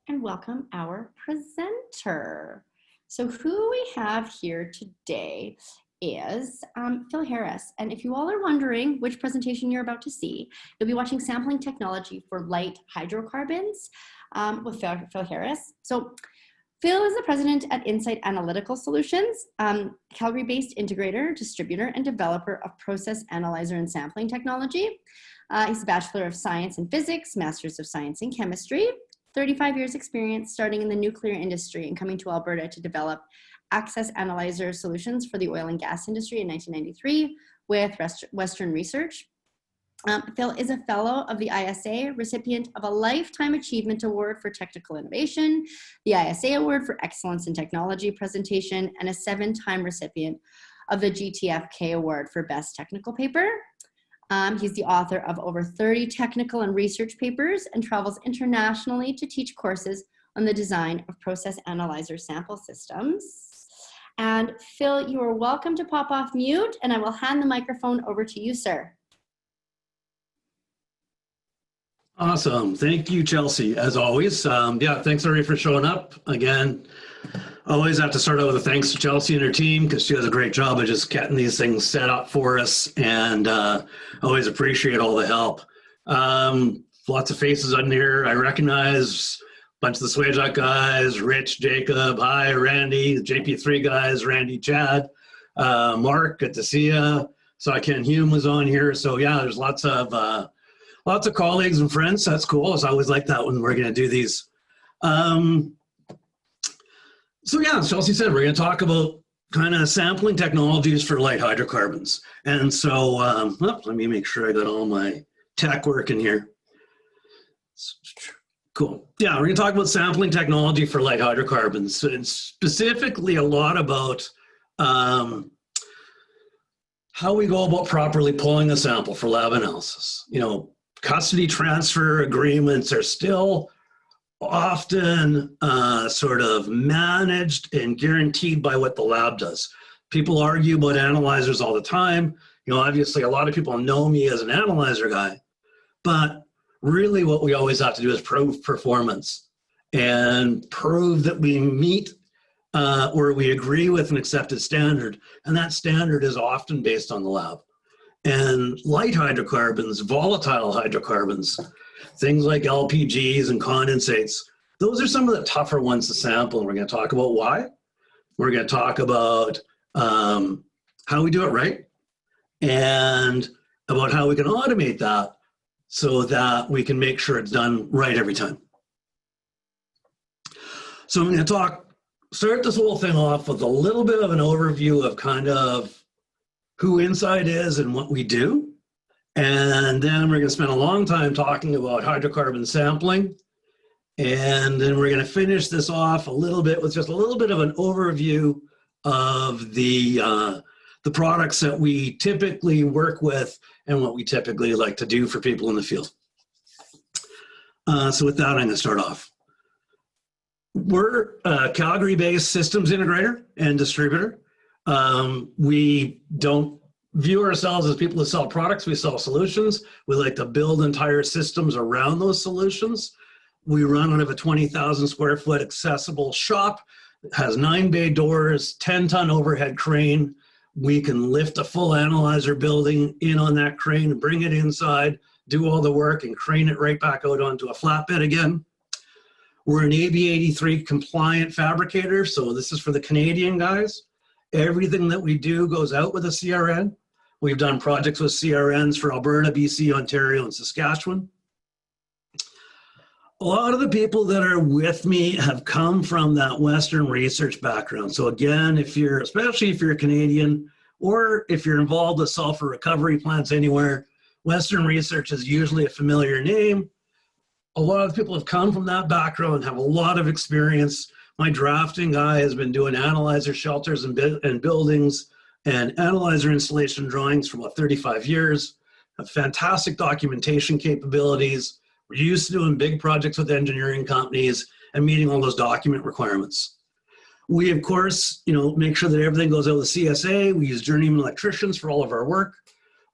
And welcome our presenter. So who we have here today is Phil Harris. And if you all are wondering which presentation you're about to see, you'll be watching Sampling Technology for Light Hydrocarbons with Phil Harris. So Phil is the president at Insight Analytical Solutions, Calgary-based integrator, distributor, and developer of process analyzer and sampling technology. He's a Bachelor of Science in Physics, Masters of Science in Chemistry, 35 years experience starting in the nuclear industry and coming to Alberta to develop access analyzer solutions for the oil and gas industry in 1993 with Western Research. Phil is a fellow of the ISA, recipient of a Lifetime Achievement Award for Technical Innovation, the ISA Award for Excellence in Technology Presentation, and a 7-time recipient of the GTFK Award for Best Technical Paper. He's the author of over 30 technical and research papers and travels internationally to teach courses on the design of process analyzer sample systems. And Phil, you are welcome to pop off mute, and I will hand the microphone over to you, sir. Awesome. Thank you, Chelsea, as always. Yeah, thanks everybody for showing up. Again, always have to start out with a thanks to Chelsea and her team because she does a great job of just getting these things set up for us, and always appreciate all the help. Lots of faces on here I recognize. A bunch of the Swageock guys, Rich, Jacob, hi, Randy, the JP3 guys, Randy, Chad, Mark, good to see you. So Ken Hume was on here. So yeah, there's lots of colleagues and friends. That's cool. It's always like that when we're going to do these. So yeah, as Chelsea said, we're going to talk about kind of sampling technologies for light hydrocarbons. And so let me make sure I got all my tech working here. Cool. Yeah, we're going to talk about sampling technology for light hydrocarbons, and specifically a lot about how we go about properly pulling a sample for lab analysis. You know, custody transfer agreements are still often sort of managed and guaranteed by what the lab does. People argue about analyzers all the time. You know, obviously a lot of people know me as an analyzer guy, but really what we always have to do is prove performance and prove that we meet or we agree with an accepted standard. And that standard is often based on the lab. And light hydrocarbons, volatile hydrocarbons, things like LPGs and condensates, those are some of the tougher ones to sample. And we're going to talk about why. We're going to talk about how we do it right and about how we can automate that so that we can make sure it's done right every time. So I'm going to start this whole thing off with a little bit of an overview of kind of who Insight is and what we do. And then we're going to spend a long time talking about hydrocarbon sampling. And then we're going to finish this off a little bit with just a little bit of an overview of the products that we typically work with and what we typically like to do for people in the field. So with that, I'm going to start off. We're a Calgary-based systems integrator and distributor. We don't view ourselves as people that sell products. We sell solutions. We like to build entire systems around those solutions. We run out of a 20,000 square foot accessible shop. It has 9 bay doors, 10-ton overhead crane. We can lift a full analyzer building in on that crane and bring it inside, do all the work and crane it right back out onto a flatbed again. We're an AB83 compliant fabricator. So this is for the Canadian guys. Everything that we do goes out with a CRN. We've done projects with CRNs for Alberta, BC, Ontario, and Saskatchewan. A lot of the people that are with me have come from that Western research background. So again, especially if you're a Canadian, or if you're involved with sulfur recovery plants anywhere, Western research is usually a familiar name. A lot of people have come from that background, have a lot of experience. My drafting guy has been doing analyzer shelters and buildings and analyzer installation drawings for about 35 years, have fantastic documentation capabilities. We're used to doing big projects with engineering companies and meeting all those document requirements. We, of course, make sure that everything goes out with CSA. We use journeyman electricians for all of our work.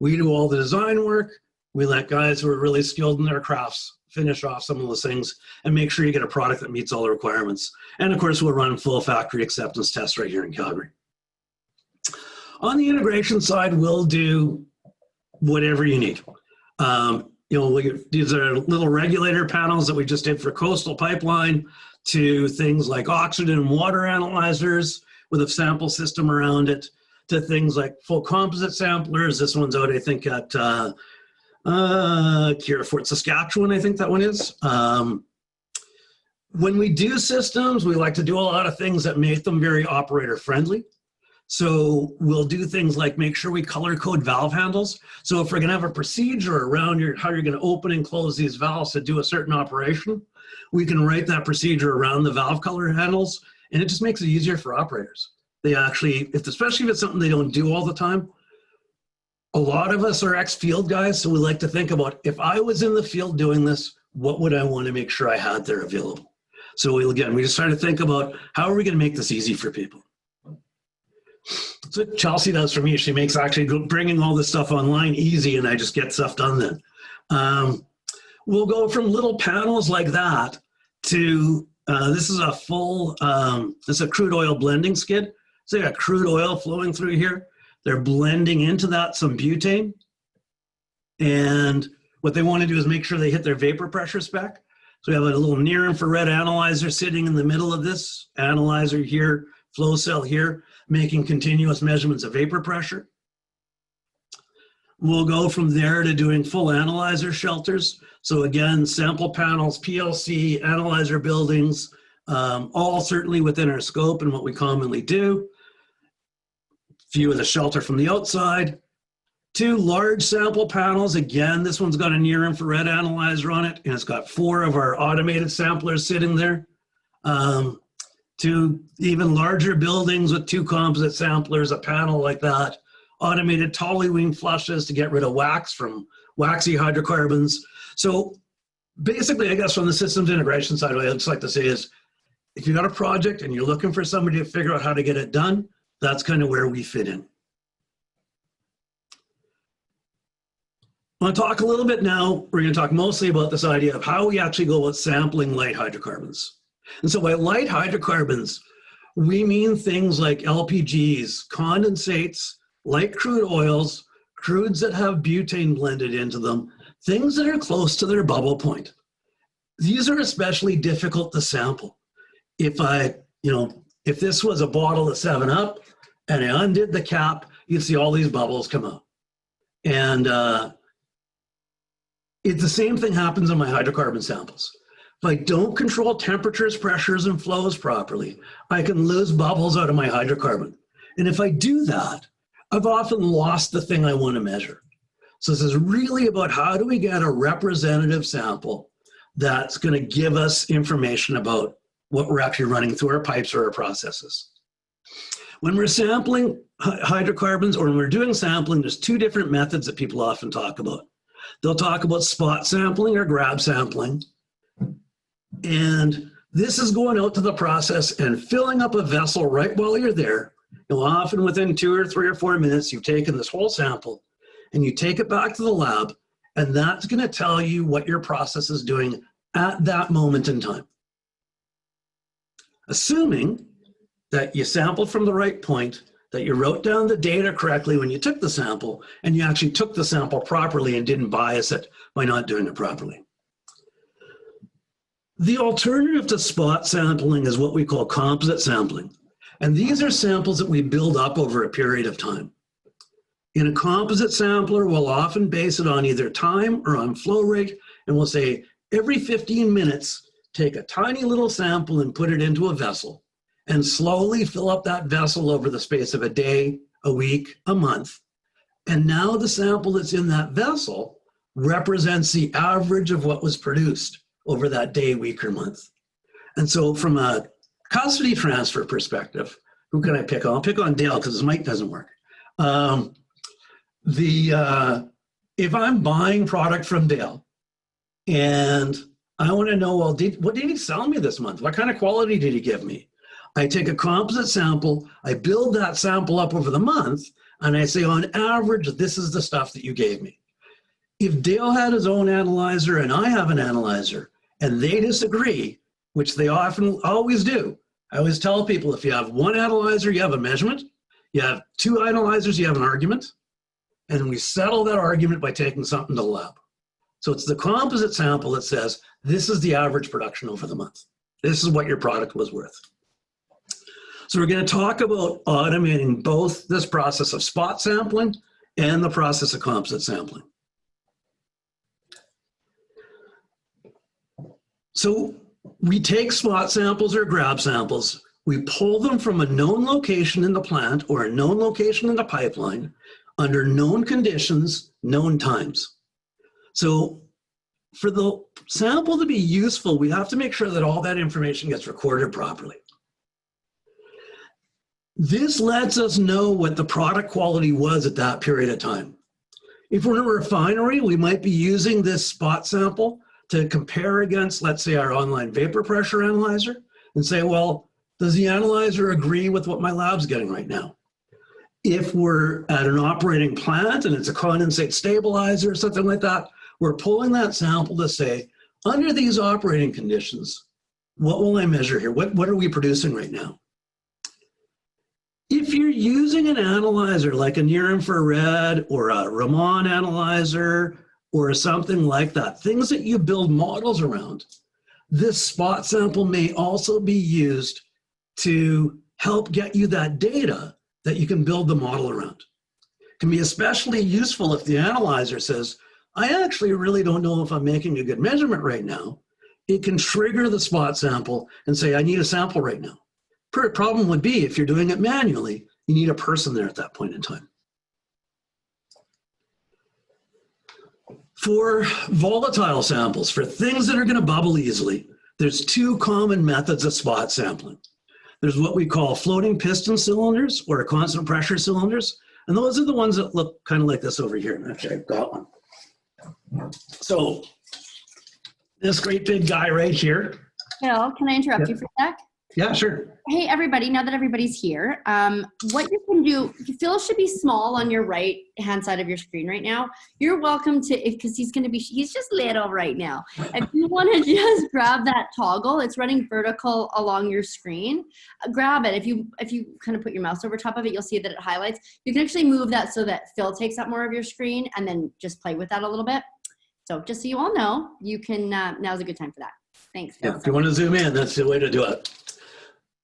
We do all the design work. We let guys who are really skilled in their crafts finish off some of those things and make sure you get a product that meets all the requirements. And of course, we'll run full factory acceptance tests right here in Calgary. On the integration side, we'll do whatever you need. These are little regulator panels that we just did for Coastal Pipeline, to things like oxygen and water analyzers with a sample system around it, to things like full composite samplers. This one's out, I think, at Fort Saskatchewan, I think that one is. When we do systems, we like to do a lot of things that make them very operator friendly. So we'll do things like make sure we color code valve handles. So if we're gonna have a procedure around how you're gonna open and close these valves to do a certain operation, we can write that procedure around the valve color handles, and it just makes it easier for operators. They actually, especially if it's something they don't do all the time. A lot of us are ex-field guys, so we like to think about, if I was in the field doing this, what would I want to make sure I had there available? So we just try to think about, how are we gonna make this easy for people? That's what Chelsea does for me. She makes actually bringing all this stuff online easy, and I just get stuff done then. We'll go from little panels like that to, this is a full, this is a crude oil blending skid. So they got crude oil flowing through here. They're blending into that some butane. And what they want to do is make sure they hit their vapor pressure spec. So we have a little near infrared analyzer sitting in the middle of this, analyzer here, flow cell here, making continuous measurements of vapor pressure. We'll go from there to doing full analyzer shelters. So again, sample panels, PLC, analyzer buildings, all certainly within our scope and what we commonly do. View of the shelter from the outside. 2 large sample panels. Again, this one's got a near infrared analyzer on it, and it's got 4 of our automated samplers sitting there. 2 even larger buildings with 2 composite samplers, a panel like that. Automated toluene flushes to get rid of wax from waxy hydrocarbons. So basically, I guess from the systems integration side, what I'd just like to say is, if you've got a project and you're looking for somebody to figure out how to get it done, that's kind of where we fit in. I want to talk a little bit now, we're going to talk mostly about this idea of how we actually go about sampling light hydrocarbons. And so by light hydrocarbons, we mean things like LPGs, condensates, light crude oils, crudes that have butane blended into them, things that are close to their bubble point. These are especially difficult to sample. If this was a bottle of 7-Up and I undid the cap, you'd see all these bubbles come out. And it's the same thing happens in my hydrocarbon samples. If I don't control temperatures, pressures, and flows properly, I can lose bubbles out of my hydrocarbon. And if I do that, I've often lost the thing I want to measure. So this is really about, how do we get a representative sample that's going to give us information about what we're actually running through our pipes or our processes. When we're sampling hydrocarbons, or when we're doing sampling, there's 2 different methods that people often talk about. They'll talk about spot sampling or grab sampling. And this is going out to the process and filling up a vessel right while you're there. Often within 2 or 3 or 4 minutes, you've taken this whole sample and you take it back to the lab, and that's going to tell you what your process is doing at that moment in time. Assuming that you sampled from the right point, that you wrote down the data correctly when you took the sample, and you actually took the sample properly and didn't bias it by not doing it properly. The alternative to spot sampling is what we call composite sampling. And these are samples that we build up over a period of time. In a composite sampler, we'll often base it on either time or on flow rate, and we'll say every 15 minutes, take a tiny little sample and put it into a vessel, and slowly fill up that vessel over the space of a day, a week, a month. And now the sample that's in that vessel represents the average of what was produced over that day, week, or month. And so from a custody transfer perspective, who can I pick on? I'll pick on Dale because his mic doesn't work. If I'm buying product from Dale and I want to know, well, what did he sell me this month? What kind of quality did he give me? I take a composite sample, I build that sample up over the month, and I say, on average, this is the stuff that you gave me. If Dale had his own analyzer and I have an analyzer and they disagree, which they often always do, I always tell people if you have one analyzer, you have a measurement. You have two analyzers, you have an argument. And we settle that argument by taking something to the lab. So it's the composite sample that says, this is the average production over the month. This is what your product was worth. So we're going to talk about automating both this process of spot sampling and the process of composite sampling. So we take spot samples or grab samples, we pull them from a known location in the plant or a known location in the pipeline under known conditions, known times. So for the sample to be useful, we have to make sure that all that information gets recorded properly. This lets us know what the product quality was at that period of time. If we're in a refinery, we might be using this spot sample to compare against, let's say, our online vapor pressure analyzer and say, well, does the analyzer agree with what my lab's getting right now? If we're at an operating plant and it's a condensate stabilizer or something like that, we're pulling that sample to say, under these operating conditions, what will I measure here? What are we producing right now? If you're using an analyzer like a near-infrared or a Raman analyzer or something like that, things that you build models around, this spot sample may also be used to help get you that data that you can build the model around. It can be especially useful if the analyzer says, I actually really don't know if I'm making a good measurement right now. It can trigger the spot sample and say, I need a sample right now. Problem would be if you're doing it manually, you need a person there at that point in time. For volatile samples, for things that are going to bubble easily, there's two common methods of spot sampling. There's what we call floating piston cylinders or constant pressure cylinders. And those are the ones that look kind of like this over here. And actually, I've got one. So this great big guy right here. Phil, can I interrupt you for a sec? Yeah, sure. Hey, everybody, now that everybody's here, what you can do, Phil should be small on your right-hand side of your screen right now. You're welcome to, because he's just little right now. If you want to just grab that toggle, it's running vertical along your screen. Grab it. If you kind of put your mouse over top of it, you'll see that it highlights. You can actually move that so that Phil takes up more of your screen and then just play with that a little bit. So just so you all know, you can, now's a good time for that. Thanks, Phil. Yeah, if you want to zoom in, that's the way to do it.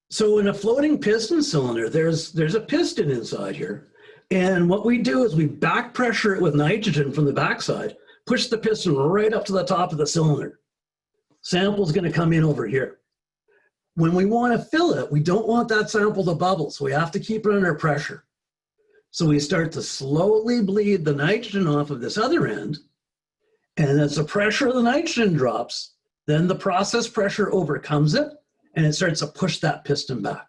So in a floating piston cylinder, there's a piston inside here. And what we do is we back pressure it with nitrogen from the backside, push the piston right up to the top of the cylinder. Sample's going to come in over here. When we want to fill it, we don't want that sample to bubble, so we have to keep it under pressure. So we start to slowly bleed the nitrogen off of this other end. And as the pressure of the nitrogen drops, then the process pressure overcomes it, and it starts to push that piston back.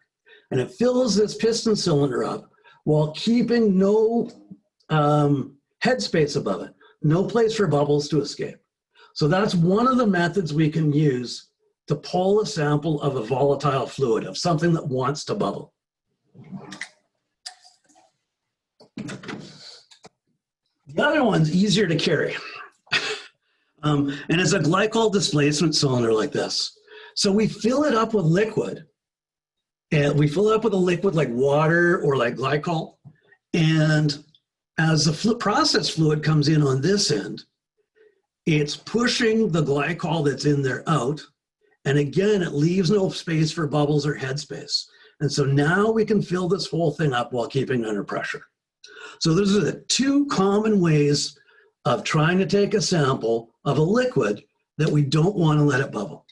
And it fills this piston cylinder up while keeping no headspace above it, no place for bubbles to escape. So that's one of the methods we can use to pull a sample of a volatile fluid, of something that wants to bubble. The other one's easier to carry. And it's a glycol displacement cylinder like this. So we fill it up with liquid, and we fill it up with a liquid like water or like glycol. And as the process fluid comes in on this end, it's pushing the glycol that's in there out. And again, it leaves no space for bubbles or headspace. And so now we can fill this whole thing up while keeping it under pressure. So those are the two common ways of trying to take a sample of a liquid that we don't want to let it bubble.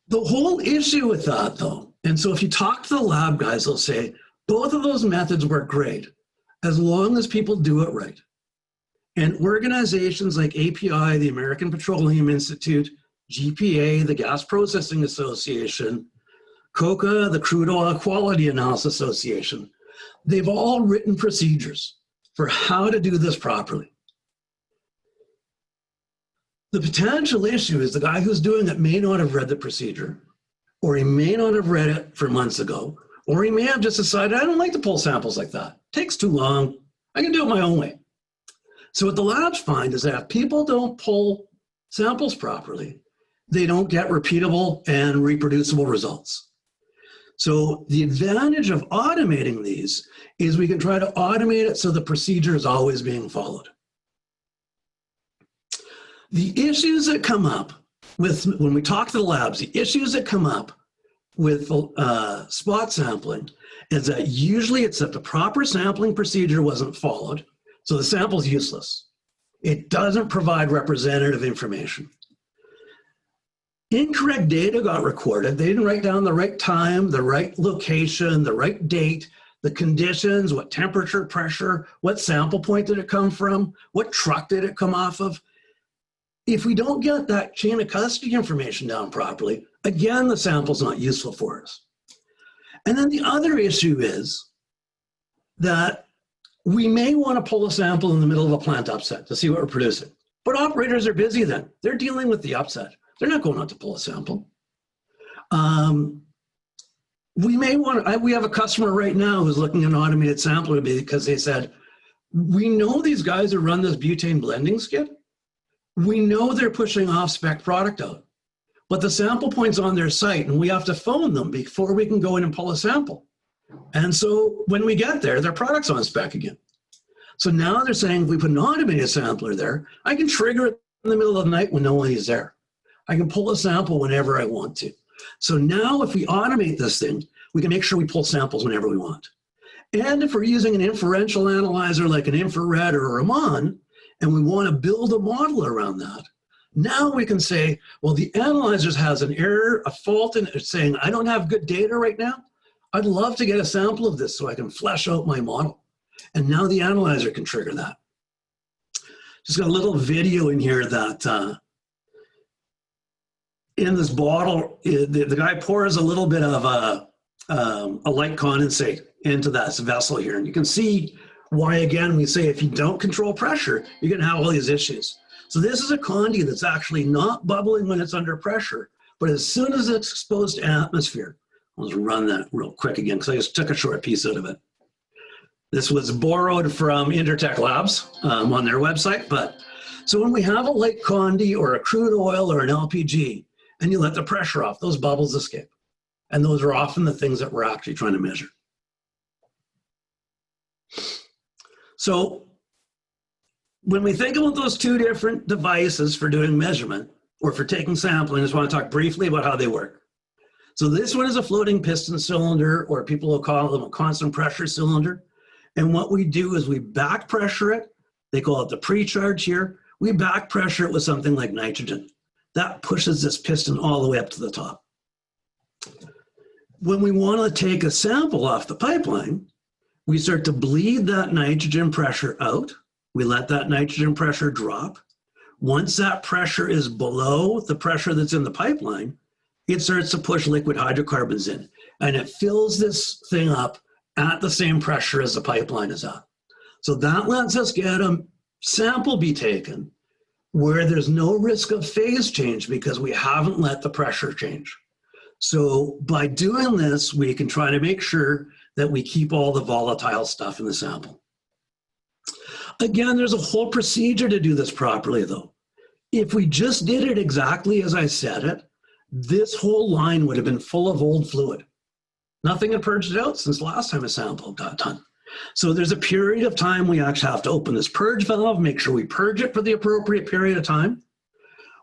The whole issue with that, though, and so if you talk to the lab guys, they'll say, both of those methods work great, as long as people do it right. And organizations like API, the American Petroleum Institute, GPA, the Gas Processing Association, COCA, the Crude Oil Quality Analysis Association, they've all written procedures for how to do this properly. The potential issue is the guy who's doing it may not have read the procedure, or he may not have read it for months ago, Or he may have just decided, I don't like to pull samples like that. It takes too long. I can do it my own way. So what the labs find is that if people don't pull samples properly, they don't get repeatable and reproducible results. So the advantage of automating these is we can try to automate it so the procedure is always being followed. The issues that come up with, when we talk to the labs, the issues that come up with spot sampling is that usually it's that the proper sampling procedure wasn't followed, so the sample's useless. It doesn't provide representative information. Incorrect data got recorded. They didn't write down the right time, the right location, the right date, the conditions, what temperature, pressure, what sample point did it come from, what truck did it come off of. If we don't get that chain of custody information down properly, again, the sample's not useful for us. And then the other issue is that we may want to pull a sample in the middle of a plant upset to see what we're producing. But operators are busy then. They're dealing with the upset. They're not going out to pull a sample. We may want to, we have a customer right now who's looking at an automated sampler because they said, we know these guys who run this butane blending skid. We know they're pushing off-spec product out, but the sample point's on their site and we have to phone them before we can go in and pull a sample. And so when we get there, their product's on spec again. So now they're saying, if we put an automated sampler there, I can trigger it in the middle of the night when no one is there. I can pull a sample whenever I want to. So now if we automate this thing, we can make sure we pull samples whenever we want. And if we're using an inferential analyzer like an infrared or a Raman, and we want to build a model around that, now we can say, well, the analyzer has an error, a fault in it saying, I don't have good data right now. I'd love to get a sample of this so I can flesh out my model. And now the analyzer can trigger that. Just got a little video in here that in this bottle, the guy pours a little bit of a light condensate into that vessel here. And you can see why, again, we say if you don't control pressure, you're going to have all these issues. So this is a condi that's actually not bubbling when it's under pressure, but as soon as it's exposed to atmosphere, I'll just run that real quick again because I just took a short piece out of it. This was borrowed from Intertech Labs on their website. But so when we have a light condi or a crude oil or an LPG, and you let the pressure off, those bubbles escape. And those are often the things that we're actually trying to measure. So when we think about those two different devices for doing measurement or for taking sampling, I just want to talk briefly about how they work. So this one is a floating piston cylinder, or people will call them a constant pressure cylinder. And what we do is we back pressure it. They call it the pre-charge here. We back pressure it with something like nitrogen. That pushes this piston all the way up to the top. When we want to take a sample off the pipeline, we start to bleed that nitrogen pressure out. We let that nitrogen pressure drop. Once that pressure is below the pressure that's in the pipeline, it starts to push liquid hydrocarbons in, and it fills this thing up at the same pressure as the pipeline is at. So that lets us get a sample be taken where there's no risk of phase change because we haven't let the pressure change. So by doing this, we can try to make sure that we keep all the volatile stuff in the sample. Again, there's a whole procedure to do this properly though. If we just did it exactly as I said it, this whole line would have been full of old fluid. Nothing had purged it out since last time a sample got done. So there's a period of time we actually have to open this purge valve, make sure we purge it for the appropriate period of time.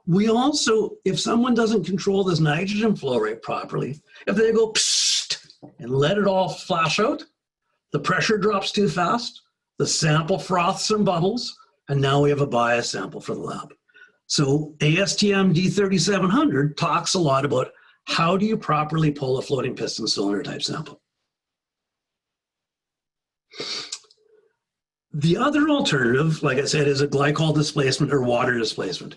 We also, if someone doesn't control this nitrogen flow rate properly, if they go psst and let it all flash out, the pressure drops too fast, the sample froths and bubbles, and now we have a bias sample for the lab. So ASTM D3700 talks a lot about how do you properly pull a floating piston cylinder type sample. The other alternative, like I said, is a glycol displacement or water displacement.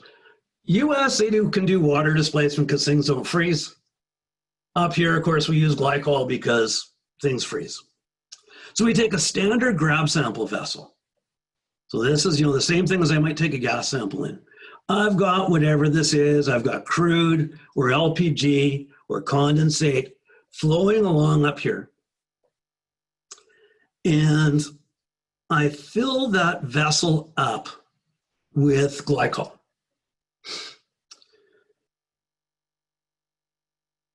US, they can do water displacement because things don't freeze. Up here, of course, we use glycol because things freeze. So we take a standard grab sample vessel. So this is, the same thing as I might take a gas sample in. I've got whatever this is. I've got crude or LPG or condensate flowing along up here. and I fill that vessel up with glycol.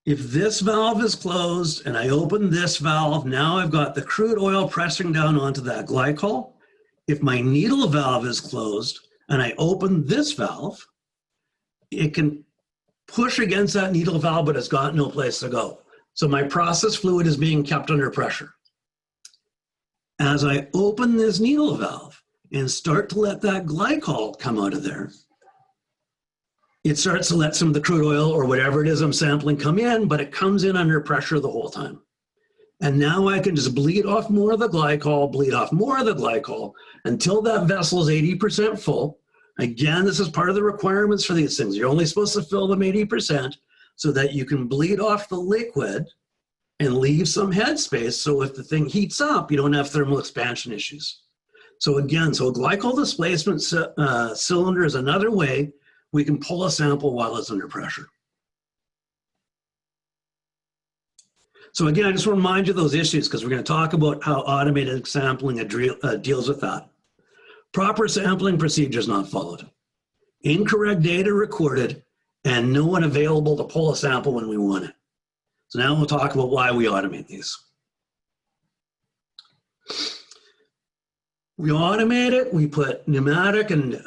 If this valve is closed and I open this valve, now I've got the crude oil pressing down onto that glycol. If my needle valve is closed and I open this valve, it can push against that needle valve, but it's got no place to go. So my process fluid is being kept under pressure. As I open this needle valve and start to let that glycol come out of there, it starts to let some of the crude oil or whatever it is I'm sampling come in, but it comes in under pressure the whole time. And now I can just bleed off more of the glycol, bleed off more of the glycol until that vessel is 80% full. Again, this is part of the requirements for these things. You're only supposed to fill them 80% so that you can bleed off the liquid and leave some headspace, so if the thing heats up, you don't have thermal expansion issues. So again, so a glycol displacement cylinder is another way we can pull a sample while it's under pressure. So again, I just want to remind you of those issues because we're going to talk about how automated sampling deals with that. Proper sampling procedures not followed. Incorrect data recorded and no one available to pull a sample when we want it. So now we'll talk about why we automate these. We automate it, we put pneumatic and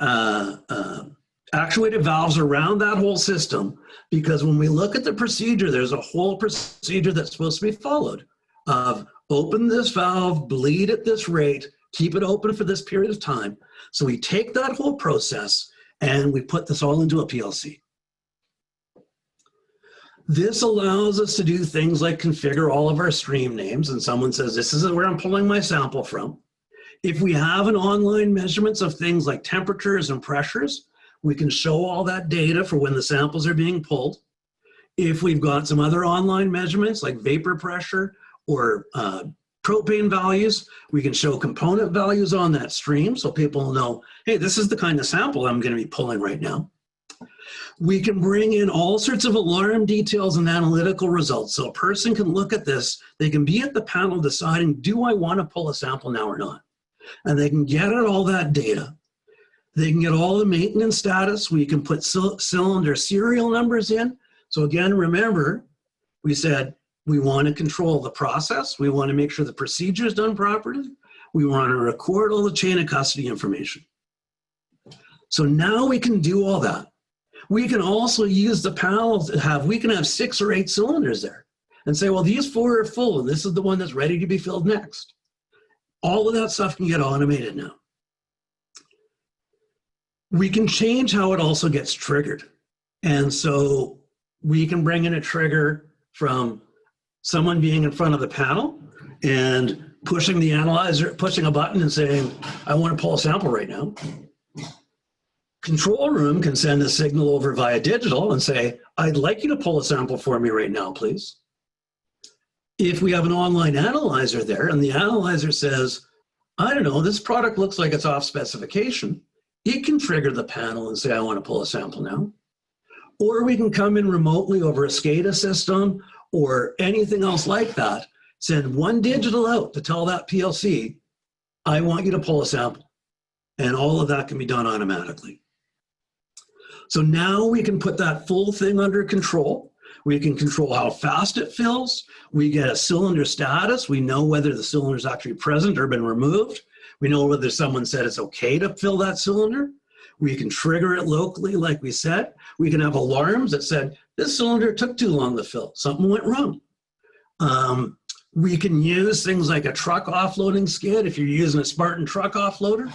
actuated valves around that whole system because when we look at the procedure, there's a whole procedure that's supposed to be followed of open this valve, bleed at this rate, keep it open for this period of time. So we take that whole process and we put this all into a PLC. This allows us to do things like configure all of our stream names, and someone says, this is where I'm pulling my sample from. If we have an online measurements of things like temperatures and pressures, we can show all that data for when the samples are being pulled. If we've got some other online measurements like vapor pressure or propane values, we can show component values on that stream so people will know, hey, this is the kind of sample I'm going to be pulling right now. We can bring in all sorts of alarm details and analytical results. So a person can look at this, they can be at the panel deciding, do I want to pull a sample now or not? And they can get at all that data. They can get all the maintenance status. We can put cylinder serial numbers in. So again, remember, we said we want to control the process. We want to make sure the procedure is done properly. We want to record all the chain of custody information. So now we can do all that. We can also use the panel to have, we can have 6 or 8 cylinders there and say, well, these 4 are full and this is the one that's ready to be filled next. All of that stuff can get automated now. We can change how it also gets triggered. And so we can bring in a trigger from someone being in front of the panel and pushing the analyzer, pushing a button and saying, I want to pull a sample right now. Control room can send a signal over via digital and say, I'd like you to pull a sample for me right now, please. If we have an online analyzer there and the analyzer says, I don't know, this product looks like it's off specification, it can trigger the panel and say, I want to pull a sample now. Or we can come in remotely over a SCADA system or anything else like that, send one digital out to tell that PLC, I want you to pull a sample. And all of that can be done automatically. So now we can put that full thing under control. We can control how fast it fills. We get a cylinder status. We know whether the cylinder is actually present or been removed. We know whether someone said it's okay to fill that cylinder. We can trigger it locally, like we said. We can have alarms that said, this cylinder took too long to fill. Something went wrong. We can use things like a truck offloading skid. If you're using a Spartan truck offloader,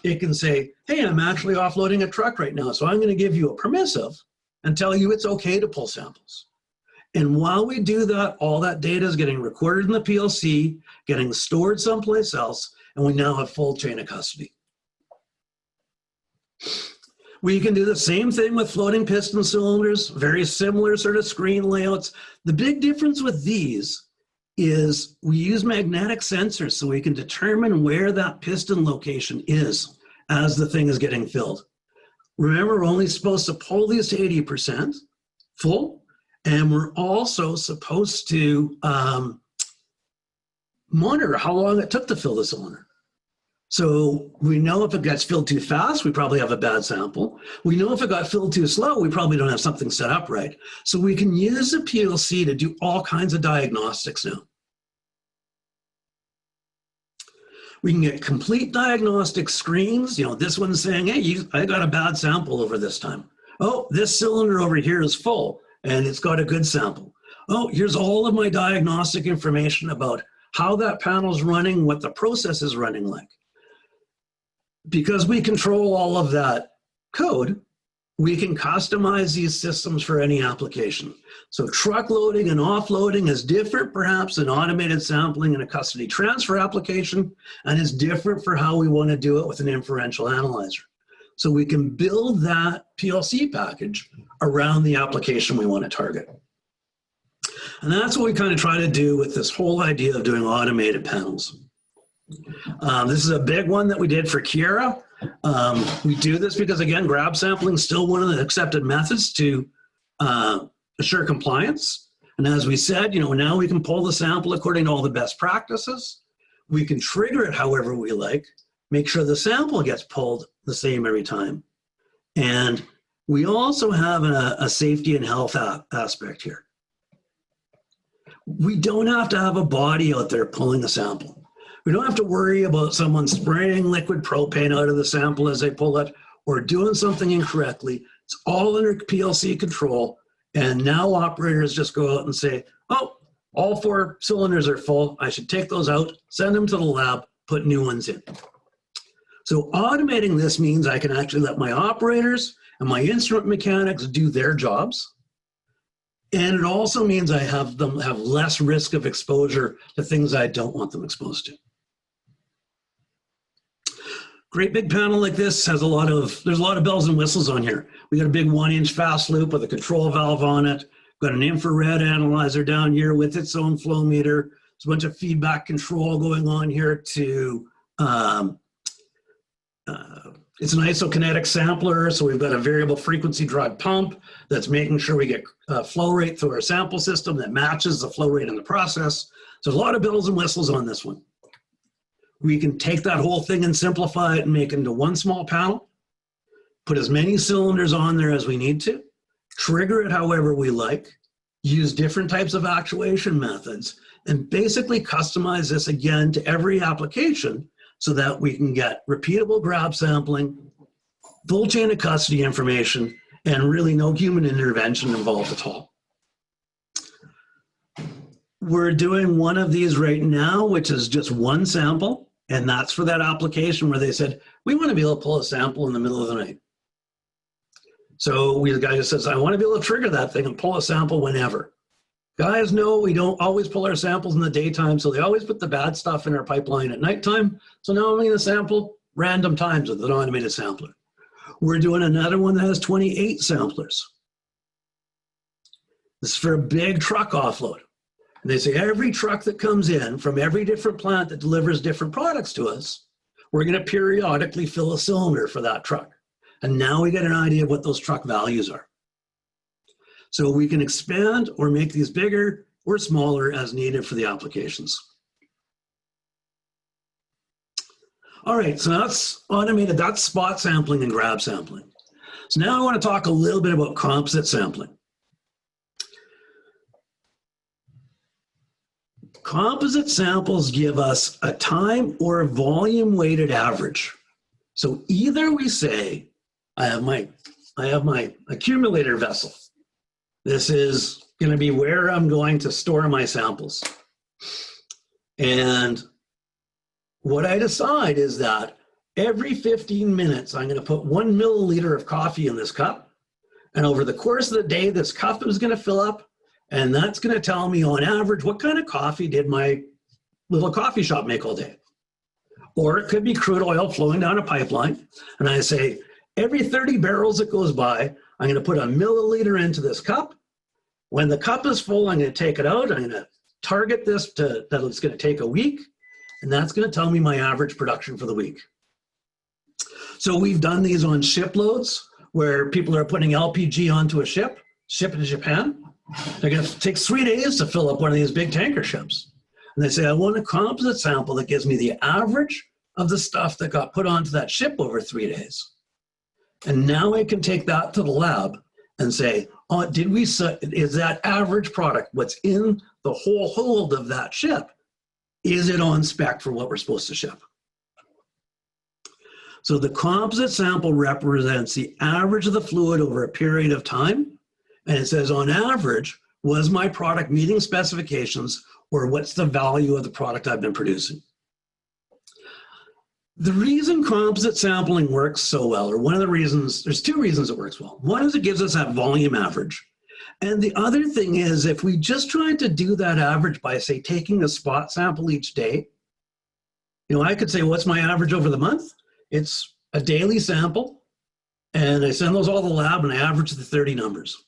it can say, hey, I'm actually offloading a truck right now, so I'm going to give you a permissive and tell you it's okay to pull samples. And while we do that, all that data is getting recorded in the PLC, getting stored someplace else, and we now have full chain of custody. We can do the same thing with floating piston cylinders, very similar sort of screen layouts. The big difference with these is we use magnetic sensors so we can determine where that piston location is as the thing is getting filled. Remember, we're only supposed to pull these to 80% full, and we're also supposed to monitor how long it took to fill the cylinder. So we know if it gets filled too fast, we probably have a bad sample. We know if it got filled too slow, we probably don't have something set up right. So we can use the PLC to do all kinds of diagnostics now. We can get complete diagnostic screens. You know, this one's saying, hey, I got a bad sample over this time. Oh, this cylinder over here is full and it's got a good sample. Oh, here's all of my diagnostic information about how that panel's running, what the process is running like. Because we control all of that code, we can customize these systems for any application. So truck loading and offloading is different perhaps than automated sampling in a custody transfer application, and is different for how we want to do it with an inferential analyzer. So we can build that PLC package around the application we want to target. And that's what we kind of try to do with this whole idea of doing automated panels. This is a big one that we did for Kiera. We do this because, again, grab sampling is still one of the accepted methods to assure compliance. And as we said, you know, now we can pull the sample according to all the best practices. We can trigger it however we like, make sure the sample gets pulled the same every time. And we also have a safety and health aspect here. We don't have to have a body out there pulling a sample. We don't have to worry about someone spraying liquid propane out of the sample as they pull it or doing something incorrectly. It's all under PLC control. And now operators just go out and say, oh, all 4 cylinders are full. I should take those out, send them to the lab, put new ones in. So automating this means I can actually let my operators and my instrument mechanics do their jobs. And it also means I have them have less risk of exposure to things I don't want them exposed to. Great big panel like this has there's a lot of bells and whistles on here. We got a big 1-inch fast loop with a control valve on it. Got an infrared analyzer down here with its own flow meter. There's a bunch of feedback control going on here to, it's an isokinetic sampler. So we've got a variable frequency drive pump that's making sure we get flow rate through our sample system that matches the flow rate in the process. So there's a lot of bells and whistles on this one. We can take that whole thing and simplify it and make it into one small panel, put as many cylinders on there as we need to, trigger it however we like, use different types of actuation methods, and basically customize this again to every application so that we can get repeatable grab sampling, full chain of custody information, and really no human intervention involved at all. We're doing one of these right now, which is just one sample. And that's for that application where they said, we want to be able to pull a sample in the middle of the night. So the guy just says, I want to be able to trigger that thing and pull a sample whenever. Guys know we don't always pull our samples in the daytime, so they always put the bad stuff in our pipeline at nighttime. So now I'm going to sample random times with an automated sampler. We're doing another one that has 28 samplers. This is for a big truck offload. And they say every truck that comes in from every different plant that delivers different products to us, we're going to periodically fill a cylinder for that truck. And now we get an idea of what those truck values are. So we can expand or make these bigger or smaller as needed for the applications. All right, so that's automated, that's spot sampling and grab sampling. So now I want to talk a little bit about composite sampling. Composite samples give us a time or a volume weighted average. So either we say, I have my accumulator vessel. This is going to be where I'm going to store my samples. And what I decide is that every 15 minutes, I'm going to put 1 milliliter of coffee in this cup. And over the course of the day, this cup is going to fill up. And that's going to tell me on average, what kind of coffee did my little coffee shop make all day? Or it could be crude oil flowing down a pipeline. And I say, every 30 barrels that goes by, I'm going to put a milliliter into this cup. When the cup is full, I'm going to take it out. I'm going to target this that it's going to take a week. And that's going to tell me my average production for the week. So we've done these on shiploads where people are putting LPG onto a ship, ship it to Japan. They're going to take 3 days to fill up one of these big tanker ships. And they say, I want a composite sample that gives me the average of the stuff that got put onto that ship over 3 days. And now I can take that to the lab and say, oh, is that average product, what's in the whole hold of that ship, is it on spec for what we're supposed to ship? So the composite sample represents the average of the fluid over a period of time. And it says, on average, was my product meeting specifications, or what's the value of the product I've been producing? The reason composite sampling works so well, or one of the reasons, there's 2 reasons it works well. One is it gives us that volume average. And the other thing is, if we just tried to do that average by, say, taking a spot sample each day, I could say, what's my average over the month? It's a daily sample, and I send those all to the lab, and I average the 30 numbers.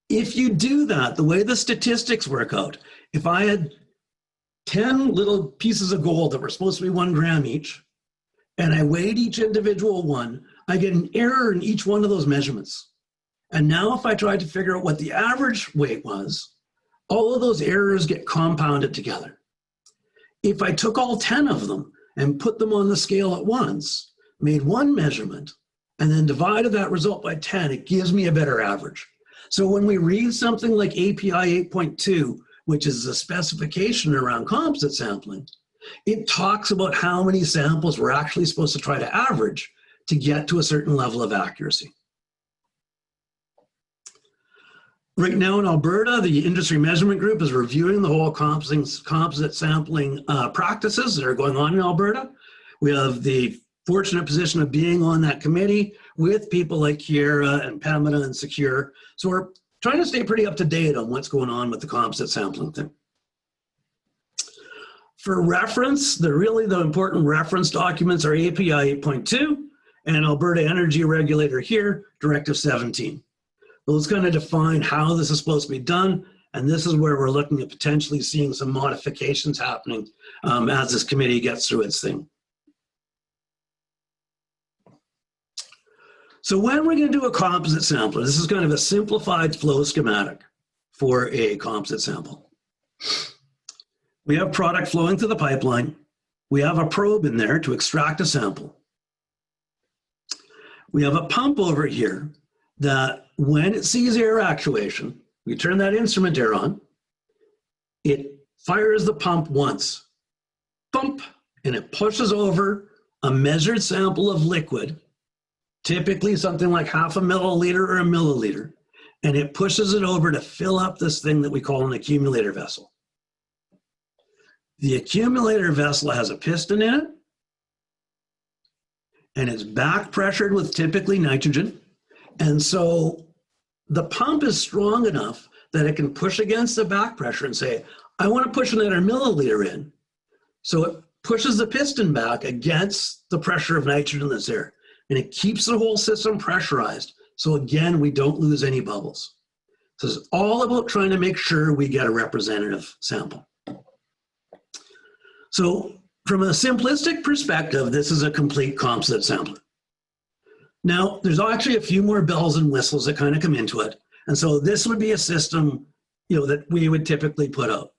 If you do that, the way the statistics work out, if I had 10 little pieces of gold that were supposed to be 1 gram each, and I weighed each individual one, I get an error in each one of those measurements. And now if I tried to figure out what the average weight was, all of those errors get compounded together. If I took all 10 of them and put them on the scale at once, made one measurement, and then divided that result by 10, it gives me a better average. So when we read something like API 8.2, which is a specification around composite sampling, it talks about how many samples we're actually supposed to try to average to get to a certain level of accuracy. Right now in Alberta, the industry measurement group is reviewing the whole composite sampling practices that are going on in Alberta. We have the fortunate position of being on that committee with people like Kiera and Pamela and Secure. So we're trying to stay pretty up to date on what's going on with the composite sampling thing. For reference, the important reference documents are API 8.2 and Alberta Energy Regulator here, Directive 17. Those kind of define how this is supposed to be done, and this is where we're looking at potentially seeing some modifications happening as this committee gets through its thing. So when we're going to do a composite sampler, this is kind of a simplified flow schematic for a composite sample. We have product flowing through the pipeline. We have a probe in there to extract a sample. We have a pump over here that when it sees air actuation, we turn that instrument air on, it fires the pump once, thump, and it pushes over a measured sample of liquid, typically something like 0.5 milliliter or 1 milliliter, and it pushes it over to fill up this thing that we call an accumulator vessel. The accumulator vessel has a piston in it, and it's back pressured with typically nitrogen. And so the pump is strong enough that it can push against the back pressure and say, I want to push another milliliter in. So it pushes the piston back against the pressure of nitrogen that's there. And it keeps the whole system pressurized. So again, we don't lose any bubbles. So it's all about trying to make sure we get a representative sample. So from a simplistic perspective, this is a complete composite sampler. Now, there's actually a few more bells and whistles that kind of come into it. And so this would be a system, that we would typically put out.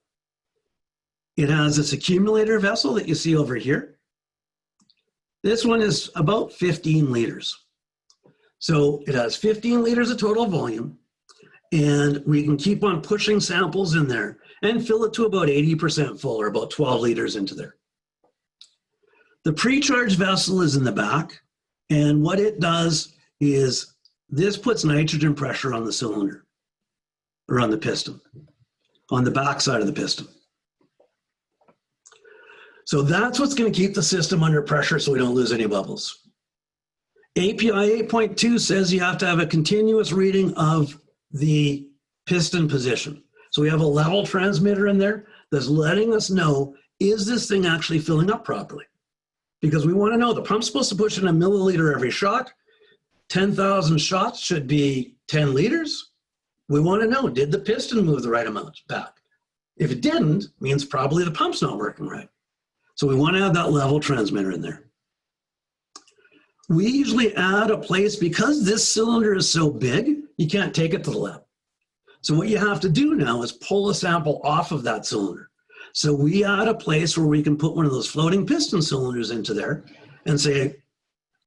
It has this accumulator vessel that you see over here. This one is about 15 liters. So it has 15 liters of total volume, and we can keep on pushing samples in there and fill it to about 80% full, or about 12 liters into there. The pre-charge vessel is in the back, and what it does is this puts nitrogen pressure on the cylinder, or on the piston, on the back side of the piston. So that's what's going to keep the system under pressure so we don't lose any bubbles. API 8.2 says you have to have a continuous reading of the piston position. So we have a level transmitter in there that's letting us know, is this thing actually filling up properly? Because we want to know, the pump's supposed to push in 1 milliliter every shot. 10,000 shots should be 10 liters. We want to know, did the piston move the right amount back? If it didn't, it means probably the pump's not working right. So we want to have that level transmitter in there. We usually add a place, because this cylinder is so big, you can't take it to the lab. So what you have to do now is pull a sample off of that cylinder. So we add a place where we can put one of those floating piston cylinders into there and say,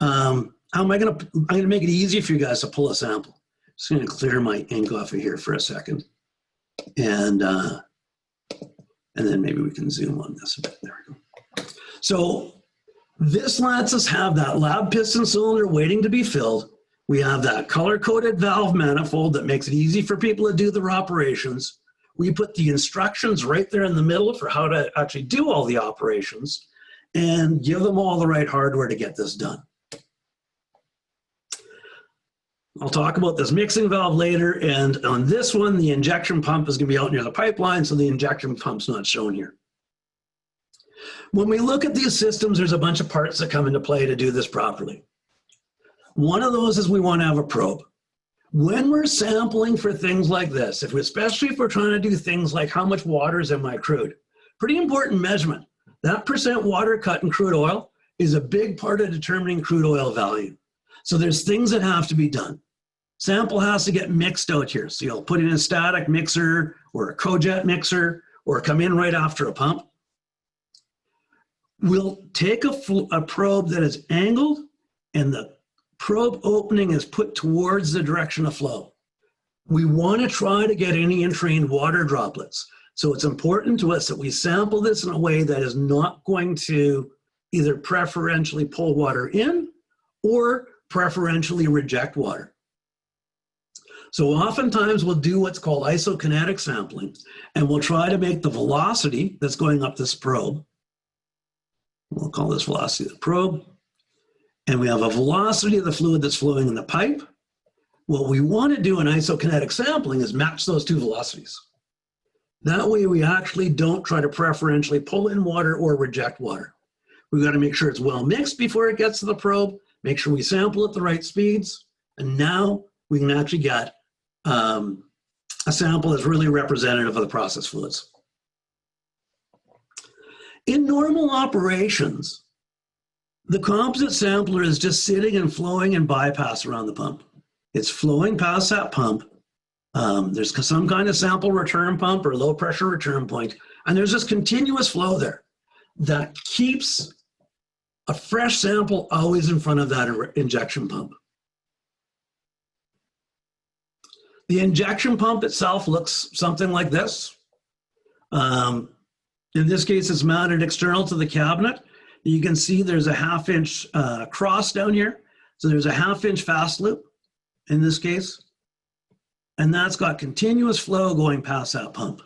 I'm going to make it easy for you guys to pull a sample. Just going to clear my ink off of here for a second. And then maybe we can zoom on this a bit. There we go. So this lets us have that lab piston cylinder waiting to be filled. We have that color-coded valve manifold that makes it easy for people to do their operations. We put the instructions right there in the middle for how to actually do all the operations and give them all the right hardware to get this done. I'll talk about this mixing valve later, and on this one, the injection pump is going to be out near the pipeline, so the injection pump's not shown here. When we look at these systems, there's a bunch of parts that come into play to do this properly. One of those is we want to have a probe. When we're sampling for things like this, especially if we're trying to do things like how much water is in my crude, pretty important measurement. That percent water cut in crude oil is a big part of determining crude oil value. So there's things that have to be done. Sample has to get mixed out here. So you'll put in a static mixer or a cojet mixer or come in right after a pump. We'll take a probe that is angled and the probe opening is put towards the direction of flow. We want to try to get any entrained water droplets. So it's important to us that we sample this in a way that is not going to either preferentially pull water in or preferentially reject water. So oftentimes we'll do what's called isokinetic sampling, and we'll try to make the velocity that's going up this probe, we'll call this velocity of the probe, and we have a velocity of the fluid that's flowing in the pipe. What we want to do in isokinetic sampling is match those two velocities. That way we actually don't try to preferentially pull in water or reject water. We've got to make sure it's well mixed before it gets to the probe, make sure we sample at the right speeds, and now we can actually get a sample that's really representative of the process fluids. In normal operations, the composite sampler is just sitting and flowing in bypass around the pump. It's flowing past that pump. There's some kind of sample return pump or low pressure return point, and there's this continuous flow there that keeps a fresh sample always in front of that injection pump. The injection pump itself looks something like this. In this case, it's mounted external to the cabinet. You can see there's a 1/2 inch cross down here. So there's a 1/2 inch fast loop in this case. And that's got continuous flow going past that pump.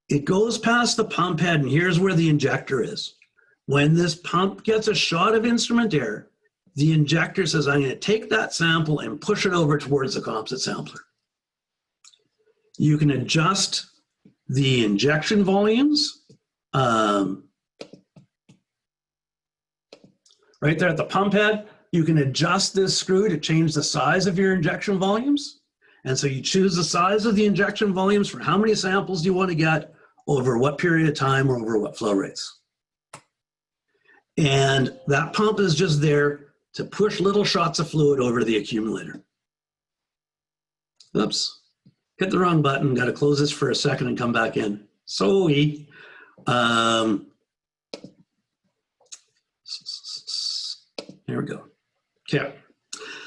It goes past the pump head, and here's where the injector is. When this pump gets a shot of instrument air, the injector says, I'm going to take that sample and push it over towards the composite sampler. You can adjust the injection volumes. Right there at the pump head, you can adjust this screw to change the size of your injection volumes. And so you choose the size of the injection volumes for how many samples you want to get over what period of time or over what flow rates. And that pump is just there to push little shots of fluid over to the accumulator. Oops, hit the wrong button. Got to close this for a second and come back in. Sorry. Here we go. Okay,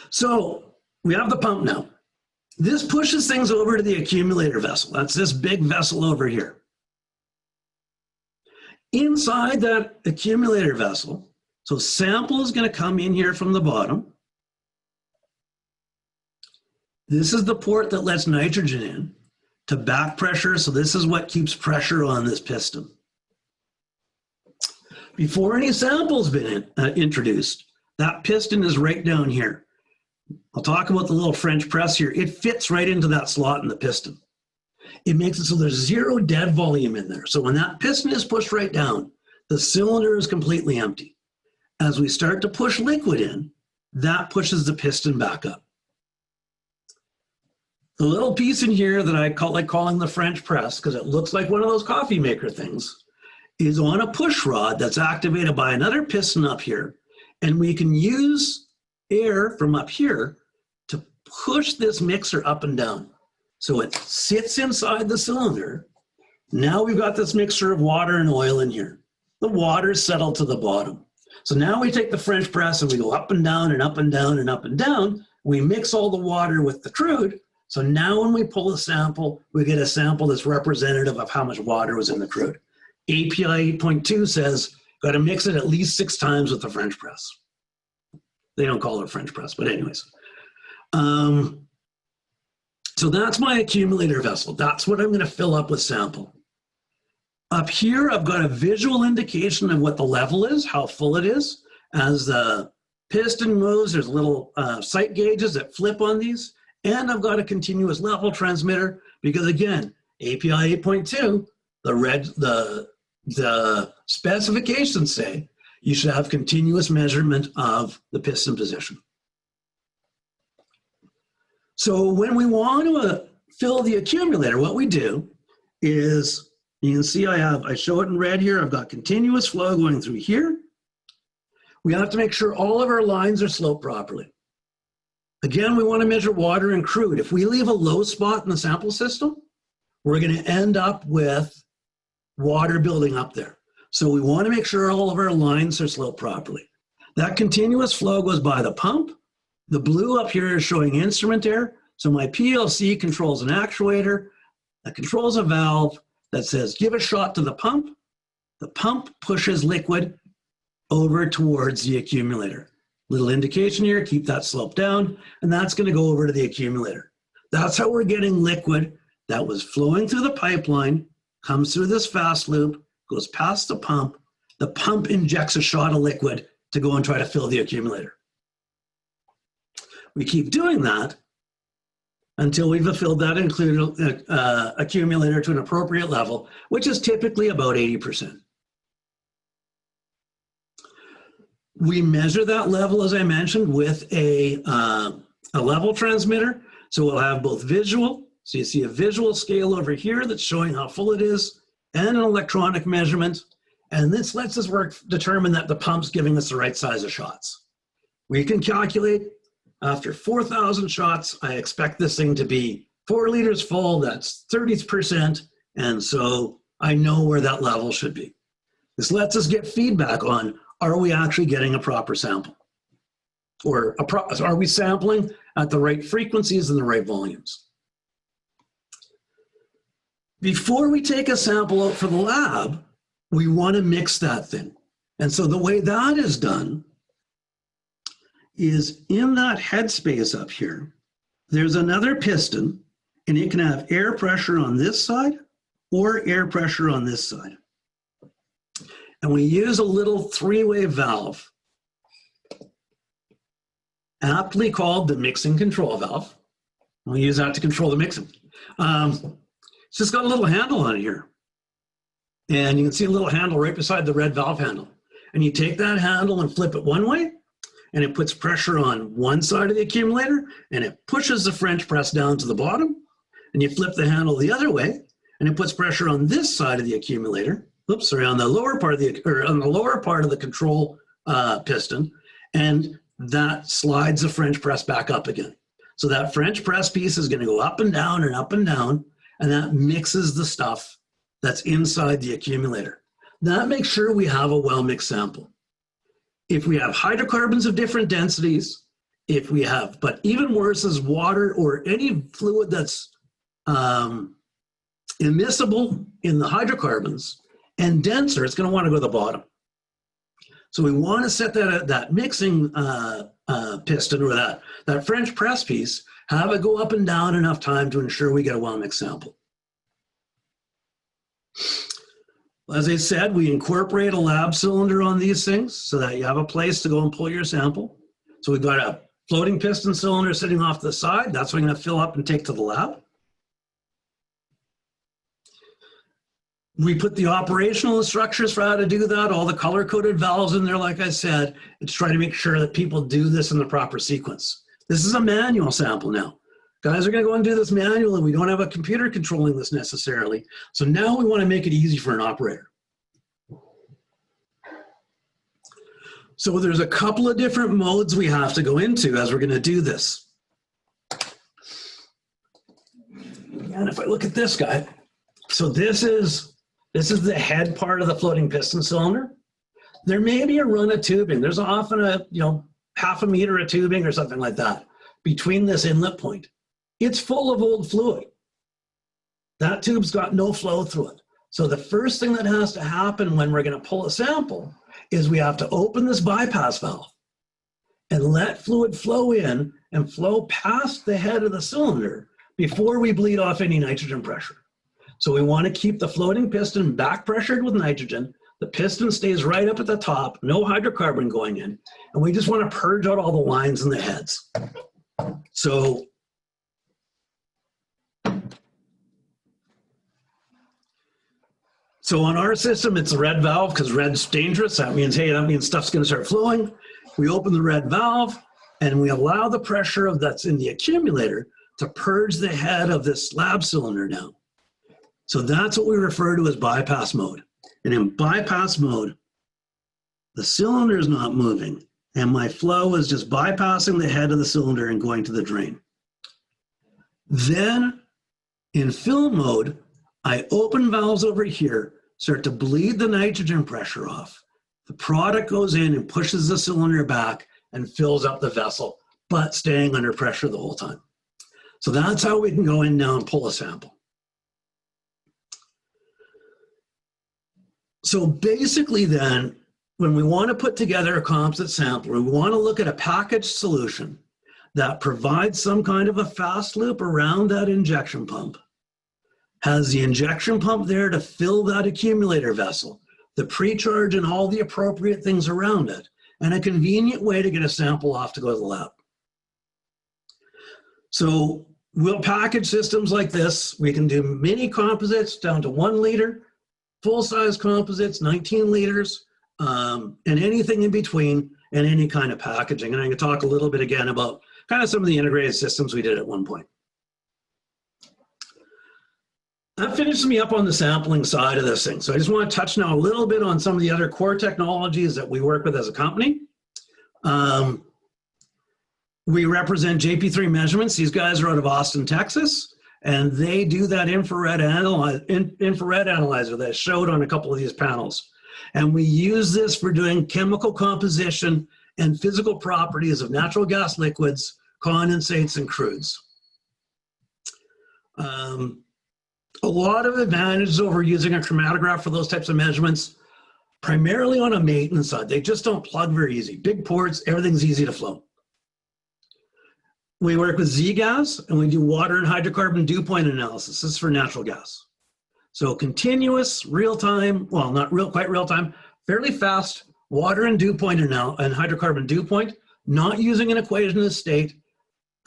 so we have the pump now. This pushes things over to the accumulator vessel. That's this big vessel over here. Inside that accumulator vessel, so sample is going to come in here from the bottom. This is the port that lets nitrogen in to back pressure. So this is what keeps pressure on this piston. Before any sample's been introduced, that piston is right down here. I'll talk about the little French press here. It fits right into that slot in the piston. It makes it so there's zero dead volume in there. So when that piston is pushed right down, the cylinder is completely empty. As we start to push liquid in, that pushes the piston back up. The little piece in here that I like calling the French press, because it looks like one of those coffee maker things, is on a push rod that's activated by another piston up here. And we can use air from up here to push this mixer up and down. So it sits inside the cylinder. Now we've got this mixture of water and oil in here. The water's settled to the bottom. So now we take the French press and we go up and down and up and down and up and down. We mix all the water with the crude. So now when we pull a sample, we get a sample that's representative of how much water was in the crude. API 8.2 says, got to mix it at least 6 times with the French press. They don't call it a French press, but anyways. So that's my accumulator vessel. That's what I'm going to fill up with sample. Up here, I've got a visual indication of what the level is, how full it is. As the piston moves, there's little sight gauges that flip on these. And I've got a continuous level transmitter because, again, API 8.2, the specifications say you should have continuous measurement of the piston position. So when we want to fill the accumulator, what we do is, you can see I show it in red here. I've got continuous flow going through here. We have to make sure all of our lines are sloped properly. Again, we want to measure water and crude. If we leave a low spot in the sample system, we're going to end up with water building up there. So we want to make sure all of our lines are sloped properly. That continuous flow goes by the pump. The blue up here is showing instrument air. So my PLC controls an actuator that controls a valve that says, give a shot to the pump. The pump pushes liquid over towards the accumulator. Little indication here, keep that slope down, and that's going to go over to the accumulator. That's how we're getting liquid that was flowing through the pipeline, comes through this fast loop, goes past the pump injects a shot of liquid to go and try to fill the accumulator. We keep doing that until we've filled that accumulator to an appropriate level, which is typically about 80%. We measure that level, as I mentioned, with a level transmitter. So we'll have both visual, so you see a visual scale over here that's showing how full it is, and an electronic measurement. And this lets us determine that the pump's giving us the right size of shots. We can calculate after 4,000 shots, I expect this thing to be 4 liters full, that's 30%, and so I know where that level should be. This lets us get feedback on, are we actually getting a proper sample? Or are we sampling at the right frequencies and the right volumes? Before we take a sample out for the lab, we want to mix that thing. And so the way that is done is in that headspace up here, there's another piston, and it can have air pressure on this side or air pressure on this side. And we use a little 3-way valve, aptly called the mixing control valve. We use that to control the mixing. It's just got a little handle on it here. And you can see a little handle right beside the red valve handle. And you take that handle and flip it one way, and it puts pressure on one side of the accumulator, and it pushes the French press down to the bottom. And you flip the handle the other way, and it puts pressure on this side of the accumulator. Oops, sorry, on the lower part of the control piston, and that slides the French press back up again. So that French press piece is going to go up and down and up and down, and that mixes the stuff that's inside the accumulator. That makes sure we have a well-mixed sample. If we have hydrocarbons of different densities, but even worse is water or any fluid that's immiscible in the hydrocarbons and denser, it's going to want to go to the bottom. So we want to set that mixing piston or that French press piece, have it go up and down enough time to ensure we get a well-mixed sample. As I said, we incorporate a lab cylinder on these things so that you have a place to go and pull your sample. So we've got a floating piston cylinder sitting off to the side. That's what I'm going to fill up and take to the lab. We put the operational instructions for how to do that, all the color-coded valves in there, like I said, and to try to make sure that people do this in the proper sequence. This is a manual sample now. Guys are going to go and do this manually. We don't have a computer controlling this necessarily. So now we want to make it easy for an operator. So there's a couple of different modes we have to go into as we're going to do this. again, if I look at this guy, so this is the head part of the floating piston cylinder. There may be a run of tubing. There's often a, half a meter of tubing or something like that between this inlet point. It's full of old fluid. That tube's got no flow through it. So the first thing that has to happen when we're going to pull a sample is we have to open this bypass valve and let fluid flow in and flow past the head of the cylinder before we bleed off any nitrogen pressure. So we want to keep the floating piston back pressured with nitrogen. The piston stays right up at the top, no hydrocarbon going in, and we just want to purge out all the lines and the heads. So on our system, it's a red valve because red's dangerous. That means, hey, that means stuff's going to start flowing. We open the red valve and we allow the pressure that's in the accumulator to purge the head of this lab cylinder down. So that's what we refer to as bypass mode. And in bypass mode, the cylinder is not moving and my flow is just bypassing the head of the cylinder and going to the drain. Then in fill mode, I open valves over here, start to bleed the nitrogen pressure off. The product goes in and pushes the cylinder back and fills up the vessel, but staying under pressure the whole time. So that's how we can go in now and pull a sample. So basically then, when we want to put together a composite sampler, we want to look at a packaged solution that provides some kind of a fast loop around that injection pump, has the injection pump there to fill that accumulator vessel, the pre-charge and all the appropriate things around it, and a convenient way to get a sample off to go to the lab. So we'll package systems like this. We can do mini composites down to 1 liter, full-size composites, 19 liters, and anything in between, and any kind of packaging. And I'm going to talk a little bit again about kind of some of the integrated systems we did at one point. That finishes me up on the sampling side of this thing. So I just want to touch now a little bit on some of the other core technologies that we work with as a company. We represent JP3 Measurements. These guys are out of Austin, Texas, and they do that infrared analyzer that I showed on a couple of these panels. And we use this for doing chemical composition and physical properties of natural gas liquids, condensates, and crudes. A lot of advantages over using a chromatograph for those types of measurements, primarily on a maintenance side. They just don't plug very easy. Big ports, everything's easy to flow. We work with Z-gas, and we do water and hydrocarbon dew point analysis. This is for natural gas. So continuous, real-time, well, not quite real-time, fairly fast water and dew point and hydrocarbon dew point, not using an equation of state,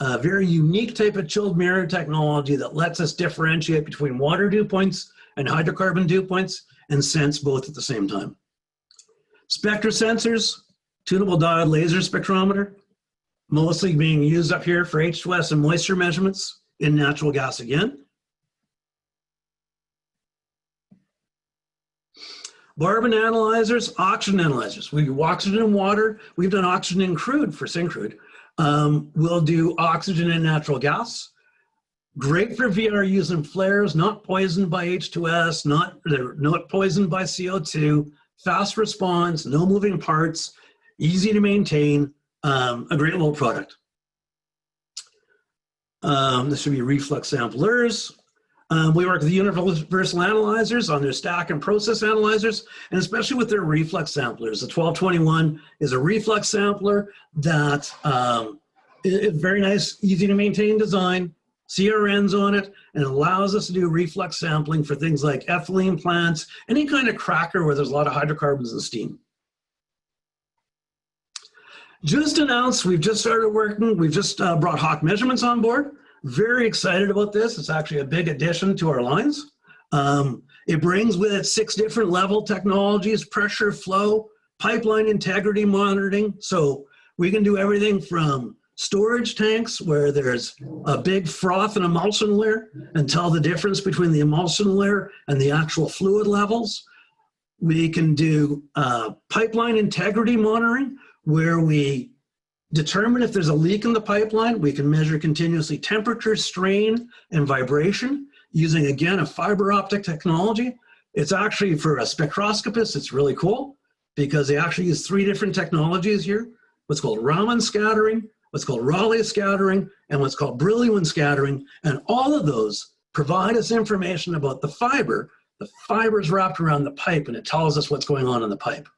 a very unique type of chilled mirror technology that lets us differentiate between water dew points and hydrocarbon dew points and sense both at the same time. Spectra sensors, tunable diode laser spectrometer, mostly being used up here for H2S and moisture measurements in natural gas again. Barbon analyzers, oxygen analyzers. We do oxygen in water. We've done oxygen in crude for Syncrude. We'll do oxygen and natural gas. Great for VRUs and flares, not poisoned by H2S, they're not poisoned by CO2, fast response, no moving parts, easy to maintain, a great little product. This should be reflux samplers. We work with the universal analyzers on their stack and process analyzers, and especially with their reflux samplers. The 1221 is a reflux sampler that is very nice, easy to maintain design, CRNs on it, and it allows us to do reflux sampling for things like ethylene plants, any kind of cracker where there's a lot of hydrocarbons and steam. Just announced, we've just started working, we've just brought Hawk Measurements on board. Very excited about this. It's actually a big addition to our lines. It brings with it 6 different level technologies, pressure, flow, pipeline integrity monitoring. So we can do everything from storage tanks where there's a big froth and emulsion layer and tell the difference between the emulsion layer and the actual fluid levels. We can do pipeline integrity monitoring where we determine if there's a leak in the pipeline. We can measure continuously temperature, strain, and vibration using, again, a fiber optic technology. It's actually, for a spectroscopist, it's really cool because they actually use 3 different technologies here. What's called Raman scattering, what's called Rayleigh scattering, and what's called Brillouin scattering. And all of those provide us information about the fiber. The fiber is wrapped around the pipe, and it tells us what's going on in the pipe.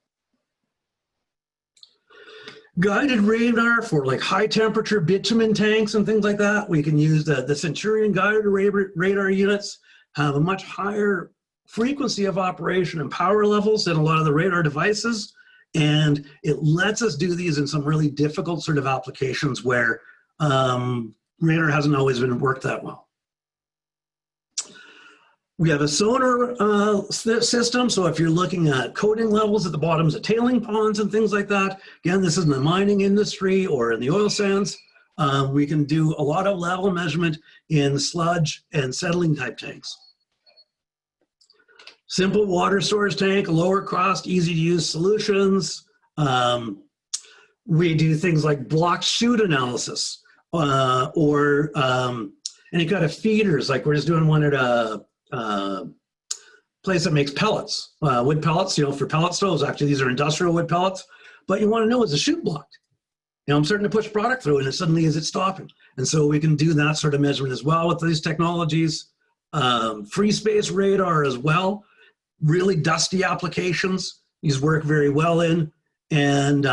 Guided radar for like high temperature bitumen tanks and things like that. We can use the Centurion guided radar units, have a much higher frequency of operation and power levels than a lot of the radar devices. And it lets us do these in some really difficult sort of applications where radar hasn't always been worked that well. We have a sonar system, so if you're looking at coating levels at the bottoms of tailing ponds and things like that, again, this is in the mining industry or in the oil sands, we can do a lot of level measurement in sludge and settling type tanks. Simple water storage tank, lower cost, easy to use solutions. We do things like block chute analysis or any kind of feeders, like we're just doing one at a place that makes pellets, wood pellets, for pellet stoves. Actually, these are industrial wood pellets, but you want to know, is the chute blocked? I'm starting to push product through, and it suddenly is it stopping? And so we can do that sort of measurement as well with these technologies. Free space radar as well, really dusty applications. These work very well in, and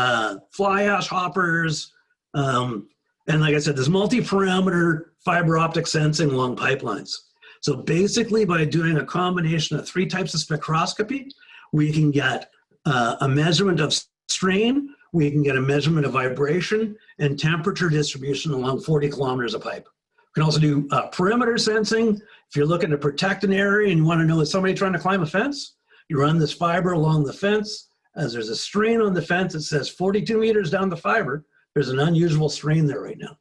fly ash hoppers. And like I said, this multi-parameter fiber optic sensing along pipelines. So basically, by doing a combination of 3 types of spectroscopy, we can get a measurement of strain, we can get a measurement of vibration and temperature distribution along 40 kilometers of pipe. We can also do perimeter sensing. If you're looking to protect an area and you want to know, is somebody trying to climb a fence? You run this fiber along the fence. As there's a strain on the fence, it says 42 meters down the fiber, there's an unusual strain there right now.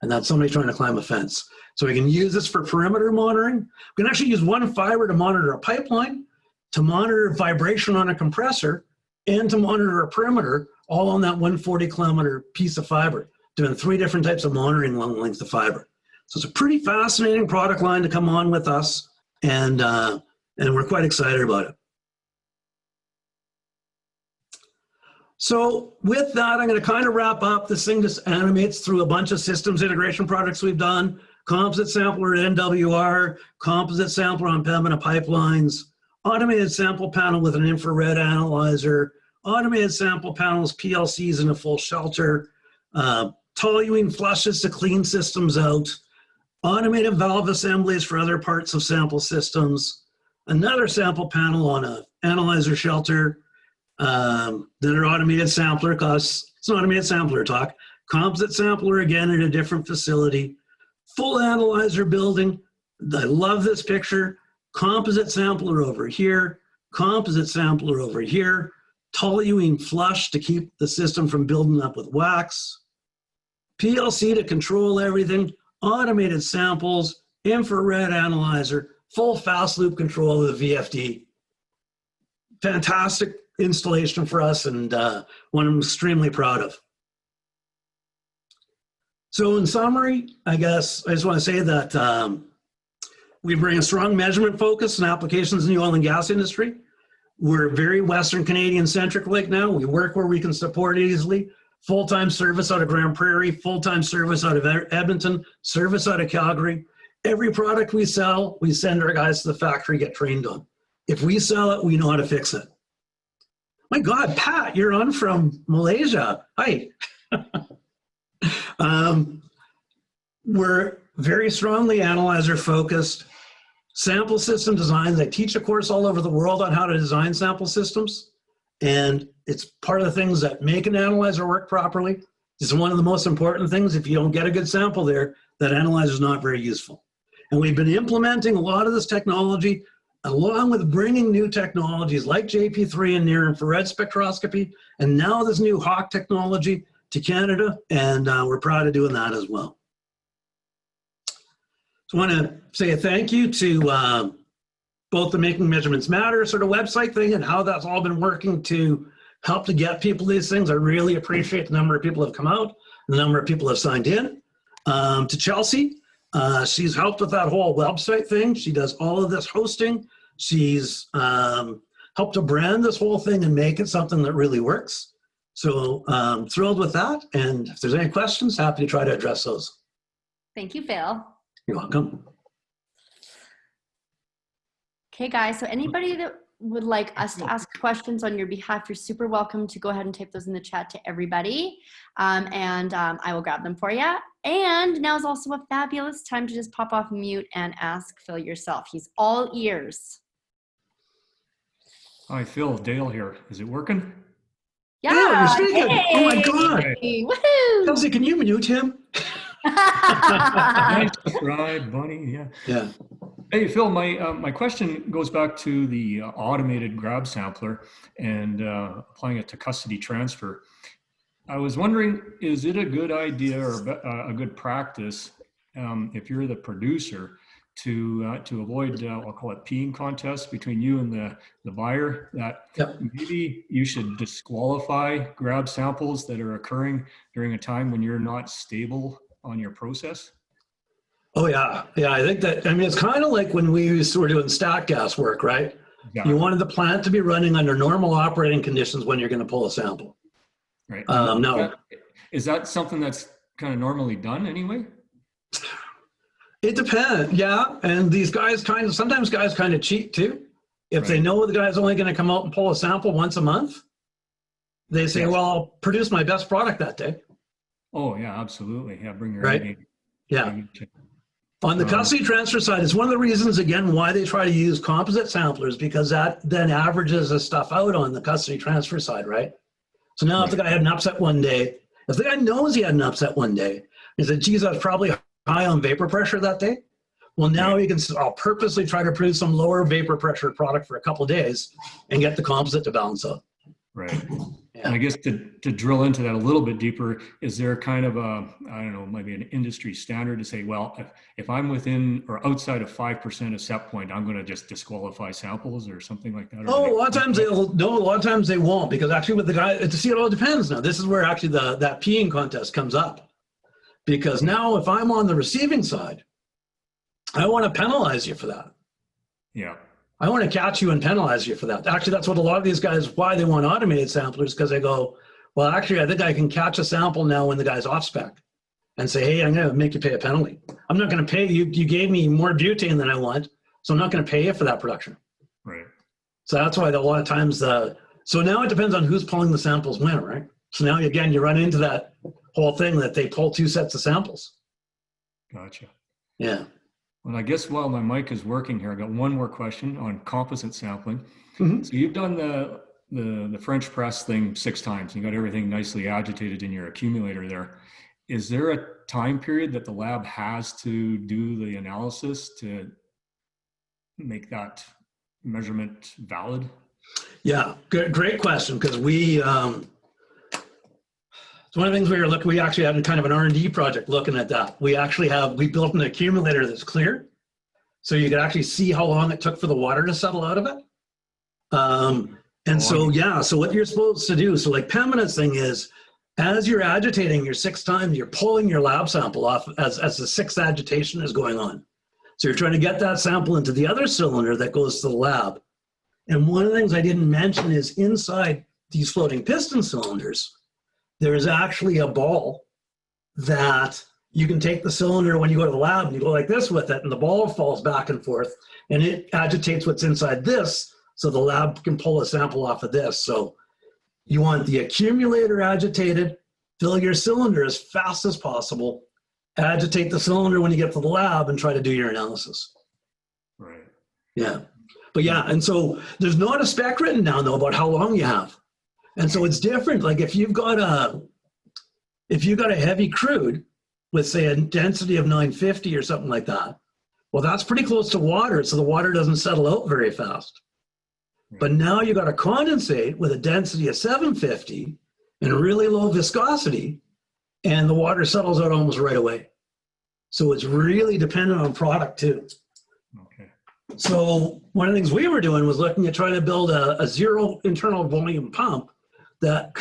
And that's somebody trying to climb a fence. So we can use this for perimeter monitoring. We can actually use one fiber to monitor a pipeline, to monitor vibration on a compressor, and to monitor a perimeter, all on that 140 kilometer piece of fiber, doing 3 different types of monitoring along the length of fiber. So it's a pretty fascinating product line to come on with us, and we're quite excited about it. So with that, I'm going to kind of wrap up. This thing just animates through a bunch of systems integration products we've done. Composite Sampler at NWR, Composite Sampler on Pembina pipelines, automated sample panel with an infrared analyzer, automated sample panels, PLCs in a full shelter, toluene flushes to clean systems out, automated valve assemblies for other parts of sample systems, another sample panel on an analyzer shelter, then an automated sampler, because it's an automated sampler talk, composite sampler again in a different facility, full analyzer building. I love this picture. Composite sampler over here, composite sampler over here, toluene flush to keep the system from building up with wax, PLC to control everything, automated samples, infrared analyzer, full fast loop control of the VFD. Fantastic installation for us, and one I'm extremely proud of. So in summary, I guess I just want to say that we bring a strong measurement focus in applications in the oil and gas industry. We're very Western Canadian centric right now. We work where we can support easily. Full-time service out of Grand Prairie, full-time service out of Edmonton, service out of Calgary. Every product we sell, we send our guys to the factory, get trained on. If we sell it, we know how to fix it. My God, Pat, you're on from Malaysia. Hi. We're very strongly analyzer focused. Sample system designs. I teach a course all over the world on how to design sample systems. And it's part of the things that make an analyzer work properly. It's one of the most important things. If you don't get a good sample there, that analyzer is not very useful. And we've been implementing a lot of this technology along with bringing new technologies like JP3 and near infrared spectroscopy, and now this new Hawk technology to Canada, and we're proud of doing that as well. So I want to say a thank you to both the Making Measurements Matter sort of website thing and how that's all been working to help to get people these things. I really appreciate the number of people who have come out, the number of people who have signed in. To Chelsea, She's helped with that whole website thing. She does all of this hosting. She's helped to brand this whole thing and make it something that really works. So thrilled with that. And if there's any questions, happy to try to address those. Thank you, Phil. You're welcome. Okay, guys, so anybody that would like us to ask questions on your behalf, you're super welcome to go ahead and type those in the chat to everybody. I will grab them for you. And now is also a fabulous time to just pop off mute and ask Phil yourself. He's all ears. Hi, Phil. Dale here. Is it working? Yeah. You're speaking. Hey. Oh my God. Hey. Woohoo. Kelsey, can you mute him? Nice try, buddy. Yeah. Yeah. Hey, Phil, my question goes back to the automated grab sampler and applying it to custody transfer. I was wondering, is it a good idea or a good practice if you're the producer to avoid, I'll call it peeing contests between you and the buyer, that maybe you should disqualify grab samples that are occurring during a time when you're not stable on your process? Oh yeah. Yeah, I think that, I mean, it's kind of like when we were doing stack gas work, right? Yeah. You wanted the plant to be running under normal operating conditions when you're going to pull a sample. Right. No. Is that something that's kind of normally done anyway? It depends, yeah. And these guys sometimes guys kind of cheat too. If they know the guy's only going to come out and pull a sample once a month, they say, well, I'll produce my best product that day. Oh yeah, absolutely. Yeah, bring your right. Yeah. On the custody transfer side, it's one of the reasons, again, why they try to use composite samplers, because that then averages the stuff out on the custody transfer side, right? So now if the guy had an upset one day, if the guy knows he had an upset one day, he said, geez, I was probably high on vapor pressure that day. Well, now you can, I'll purposely try to produce some lower vapor pressure product for a couple of days and get the composite to balance out. Right. Yeah. And I guess to drill into that a little bit deeper, is there kind of a, I don't know, maybe an industry standard to say, well, if I'm within or outside of 5% of set point, I'm going to just disqualify samples or something like that? Oh, a lot of times they'll, no, a lot of times they won't, because actually with the guy, to see, it all depends now. This is where actually that peeing contest comes up. Because now if I'm on the receiving side, I want to penalize you for that. Yeah. I want to catch you and penalize you for that. Actually, that's what a lot of these guys, why they want automated samplers, because they go, well, actually, I think I can catch a sample now when the guy's off spec and say, hey, I'm going to make you pay a penalty. I'm not going to pay you. You gave me more butane than I want, so I'm not going to pay you for that production. Right. So that's why a lot of times, so now it depends on who's pulling the samples when, right? So now, again, you run into that whole thing that they pull two sets of samples. Gotcha. Yeah. Well, I guess while my mic is working here, I got one more question on composite sampling. Mm-hmm. So you've done the French press thing 6 times. You got everything nicely agitated in your accumulator there. Is there a time period that the lab has to do the analysis to make that measurement valid? Yeah, great question, because we, it's one of the things we actually had kind of an R&D project looking at that. We built an accumulator that's clear, so you could actually see how long it took for the water to settle out of it. So what you're supposed to do, so like Pamina's thing is, as you're agitating your 6 times, you're pulling your lab sample off as the 6th agitation is going on. So you're trying to get that sample into the other cylinder that goes to the lab. And one of the things I didn't mention is inside these floating piston cylinders, there's actually a ball that you can take the cylinder when you go to the lab and you go like this with it, and the ball falls back and forth and it agitates what's inside this, so the lab can pull a sample off of this. So you want the accumulator agitated, fill your cylinder as fast as possible, agitate the cylinder when you get to the lab, and try to do your analysis. Right. Yeah. But yeah, and so there's not a spec written down though about how long you have. And so it's different. Like if you've got a heavy crude with, say, a density of 950 or something like that, well, that's pretty close to water, so the water doesn't settle out very fast. Right. But now you got a condensate with a density of 750 and really low viscosity, and the water settles out almost right away. So it's really dependent on product too. Okay. So one of the things we were doing was looking at trying to build a zero internal volume pump that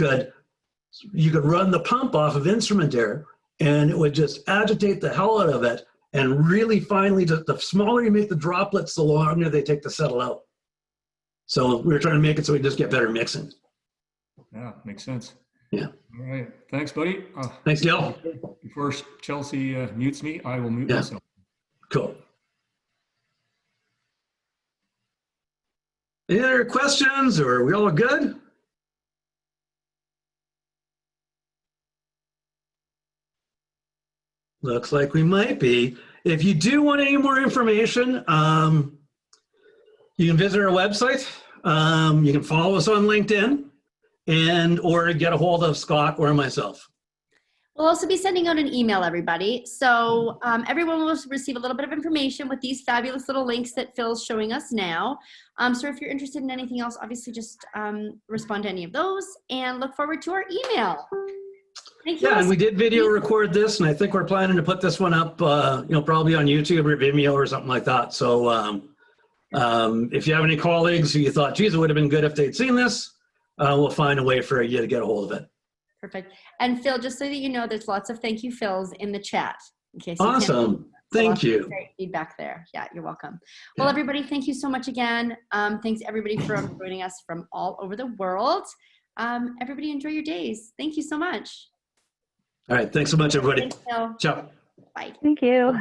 you could run the pump off of instrument air, and it would just agitate the hell out of it And really finally, the smaller you make the droplets, the longer they take to settle out. So we're trying to make it so we just get better mixing. Yeah, makes sense. Yeah. All right. Thanks, buddy. Thanks, Gil. Before Chelsea mutes me, I will mute myself. Cool. Any other questions, or are we all good? Looks like we might be. If you do want any more information, you can visit our website. You can follow us on LinkedIn, or get a hold of Scott or myself. We'll also be sending out an email, everybody. So everyone will receive a little bit of information with these fabulous little links that Phil's showing us now. So if you're interested in anything else, obviously just respond to any of those and look forward to our email. Thank you. Yeah, and we did video record this, and I think we're planning to put this one up, probably on YouTube or Vimeo or something like that. So if you have any colleagues who you thought, geez, it would have been good if they'd seen this, we'll find a way for you to get a hold of it. Perfect. And Phil, just so that you know, there's lots of thank you Phils in the chat. In case Awesome. Thank you. Great feedback there. Yeah, you're welcome. Well, everybody, thank you so much again. Thanks everybody for joining us from all over the world. Everybody enjoy your days. Thank you so much. All right. Thanks so much, everybody. Thanks, Phil. Ciao. Bye. Thank you.